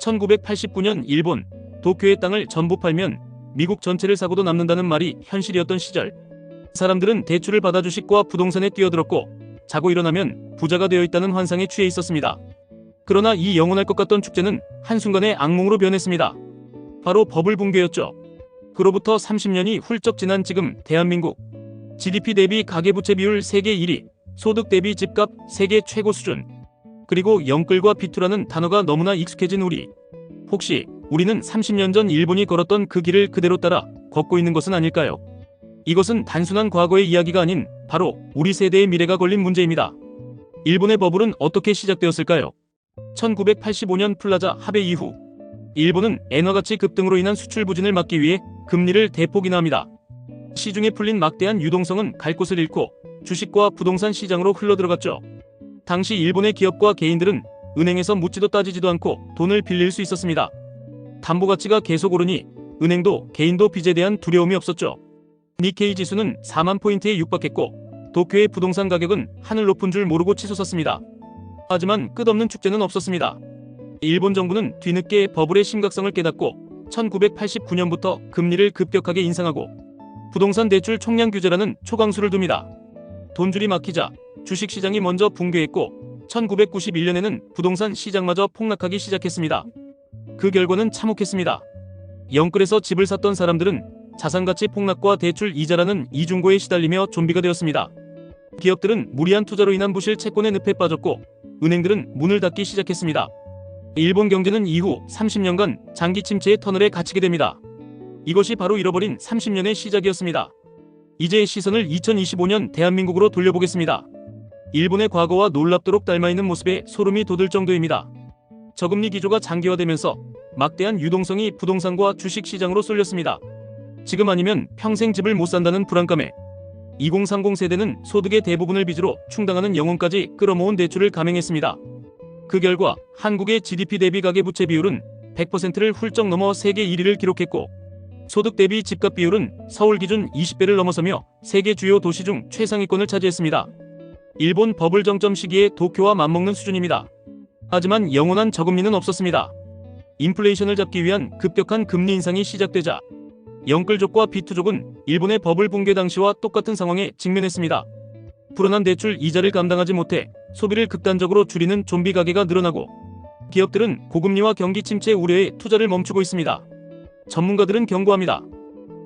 1989년 일본, 도쿄의 땅을 전부 팔면 미국 전체를 사고도 남는다는 말이 현실이었던 시절, 사람들은 대출을 받아 주식과 부동산에 뛰어들었고 자고 일어나면 부자가 되어 있다는 환상에 취해 있었습니다. 그러나 이 영원할 것 같던 축제는 한순간에 악몽으로 변했습니다. 바로 버블 붕괴였죠. 그로부터 30년이 훌쩍 지난 지금 대한민국, GDP 대비 가계부채 비율 세계 1위, 소득 대비 집값 세계 최고 수준, 그리고 영끌과 비투라는 단어가 너무나 익숙해진 우리. 혹시 우리는 30년 전 일본이 걸었던 그 길을 그대로 따라 걷고 있는 것은 아닐까요? 이것은 단순한 과거의 이야기가 아닌 바로 우리 세대의 미래가 걸린 문제입니다. 일본의 버블은 어떻게 시작되었을까요? 1985년 플라자 합의 이후 일본은 엔화가치 급등으로 인한 수출 부진을 막기 위해 금리를 대폭 인하합니다. 시중에 풀린 막대한 유동성은 갈 곳을 잃고 주식과 부동산 시장으로 흘러들어갔죠. 당시 일본의 기업과 개인들은 은행에서 묻지도 따지지도 않고 돈을 빌릴 수 있었습니다. 담보가치가 계속 오르니 은행도 개인도 빚에 대한 두려움이 없었죠. 니케이 지수는 4만 포인트에 육박했고 도쿄의 부동산 가격은 하늘 높은 줄 모르고 치솟았습니다. 하지만 끝없는 축제는 없었습니다. 일본 정부는 뒤늦게 버블의 심각성을 깨닫고 1989년부터 금리를 급격하게 인상하고 부동산 대출 총량 규제라는 초강수를 둡니다. 돈줄이 막히자 주식시장이 먼저 붕괴했고 1991년에는 부동산 시장마저 폭락하기 시작했습니다. 그 결과는 참혹했습니다. 영끌에서 집을 샀던 사람들은 자산가치 폭락과 대출 이자라는 이중고에 시달리며 좀비가 되었습니다. 기업들은 무리한 투자로 인한 부실 채권의 늪에 빠졌고 은행들은 문을 닫기 시작했습니다. 일본 경제는 이후 30년간 장기 침체의 터널에 갇히게 됩니다. 이것이 바로 잃어버린 30년의 시작이었습니다. 이제 시선을 2025년 대한민국으로 돌려보겠습니다. 일본의 과거와 놀랍도록 닮아있는 모습에 소름이 돋을 정도입니다. 저금리 기조가 장기화되면서 막대한 유동성이 부동산과 주식시장으로 쏠렸습니다. 지금 아니면 평생 집을 못 산다는 불안감에 2030 세대는 소득의 대부분을 빚으로 충당하는 영혼까지 끌어모은 대출을 감행했습니다. 그 결과 한국의 GDP 대비 가계부채 비율은 100%를 훌쩍 넘어 세계 1위를 기록했고 소득 대비 집값 비율은 서울 기준 20배를 넘어서며 세계 주요 도시 중 최상위권을 차지했습니다. 일본 버블 정점 시기에 도쿄와 맞먹는 수준입니다. 하지만 영원한 저금리는 없었습니다. 인플레이션을 잡기 위한 급격한 금리 인상이 시작되자 영끌족과 비투족은 일본의 버블 붕괴 당시와 똑같은 상황에 직면했습니다. 불어난 대출 이자를 감당하지 못해 소비를 극단적으로 줄이는 좀비 가계가 늘어나고 기업들은 고금리와 경기 침체 우려에 투자를 멈추고 있습니다. 전문가들은 경고합니다.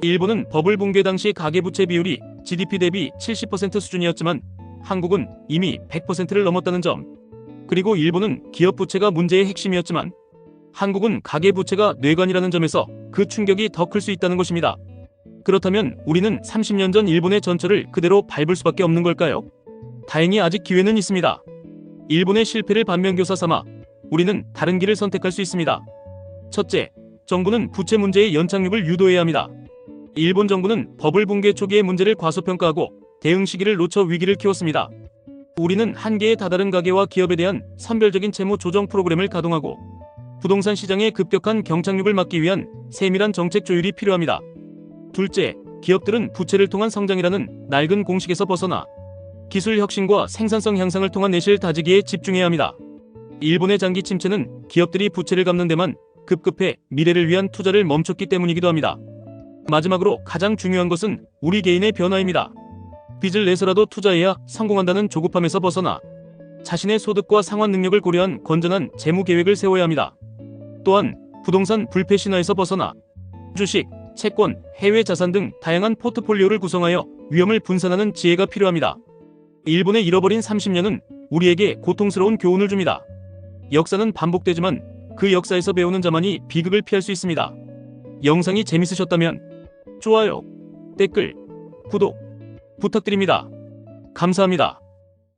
일본은 버블 붕괴 당시 가계부채 비율이 GDP 대비 70% 수준이었지만 한국은 이미 100%를 넘었다는 점, 그리고 일본은 기업 부채가 문제의 핵심이었지만 한국은 가계부채가 뇌관이라는 점에서 그 충격이 더 클 수 있다는 것입니다. 그렇다면 우리는 30년 전 일본의 전철을 그대로 밟을 수밖에 없는 걸까요? 다행히 아직 기회는 있습니다. 일본의 실패를 반면교사 삼아 우리는 다른 길을 선택할 수 있습니다. 첫째, 정부는 부채 문제의 연착륙을 유도해야 합니다. 일본 정부는 버블 붕괴 초기의 문제를 과소평가하고 대응 시기를 놓쳐 위기를 키웠습니다. 우리는 한계에 다다른 가계와 기업에 대한 선별적인 채무 조정 프로그램을 가동하고 부동산 시장의 급격한 경착륙을 막기 위한 세밀한 정책 조율이 필요합니다. 둘째, 기업들은 부채를 통한 성장이라는 낡은 공식에서 벗어나 기술 혁신과 생산성 향상을 통한 내실 다지기에 집중해야 합니다. 일본의 장기 침체는 기업들이 부채를 갚는 데만 급급해 미래를 위한 투자를 멈췄기 때문이기도 합니다. 마지막으로 가장 중요한 것은 우리 개인의 변화입니다. 빚을 내서라도 투자해야 성공한다는 조급함에서 벗어나 자신의 소득과 상환 능력을 고려한 건전한 재무 계획을 세워야 합니다. 또한 부동산 불패 신화에서 벗어나 주식, 채권, 해외 자산 등 다양한 포트폴리오를 구성하여 위험을 분산하는 지혜가 필요합니다. 일본의 잃어버린 30년은 우리에게 고통스러운 교훈을 줍니다. 역사는 반복되지만 그 역사에서 배우는 자만이 비극을 피할 수 있습니다. 영상이 재밌으셨다면 좋아요, 댓글, 구독 부탁드립니다. 감사합니다.